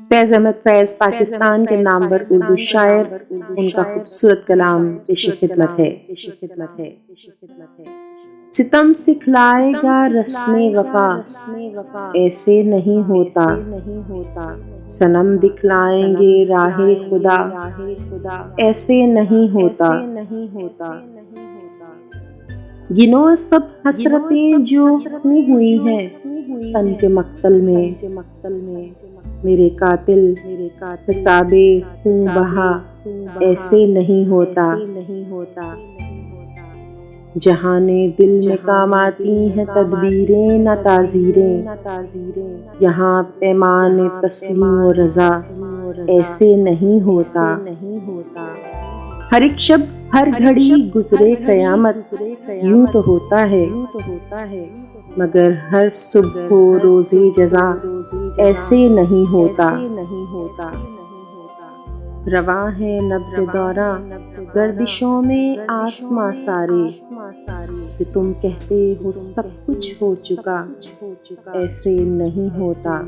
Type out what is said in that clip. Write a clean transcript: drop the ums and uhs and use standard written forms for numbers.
फैज़ अहमद फैज़ पाकिस्तान के नामवर उर्दू शायर, उनका खूबसूरत कलाम पेश खिदमत है। सितम सिखलाएगा रस्मे वफा, ऐसे नहीं होता। सनम दिखलाएंगे राहे खुदा, ऐसे नहीं होता। गिनो सब हसरतें जो खो हुई हैं तन के मक्तल में, मेरे कातिल हिसाबे खूं बहा, ऐसे नहीं होता। जहाने दिल में काम आती हैं तदबीरें न ताज़ीरें, यहाँ पैमाने तस्लीम व रज़ा, ऐसे नहीं होता। हर एक शब हर घड़ी गुजरे क़यामत, यूं तो होता है, मगर हर सुबह रोज़े जज़ा, ऐसे नहीं होता। रवां है नब्ज़े दौरा गर्दिशों में आसमां सारे, कि तुम कहते हो सब कुछ हो चुका, ऐसे नहीं होता।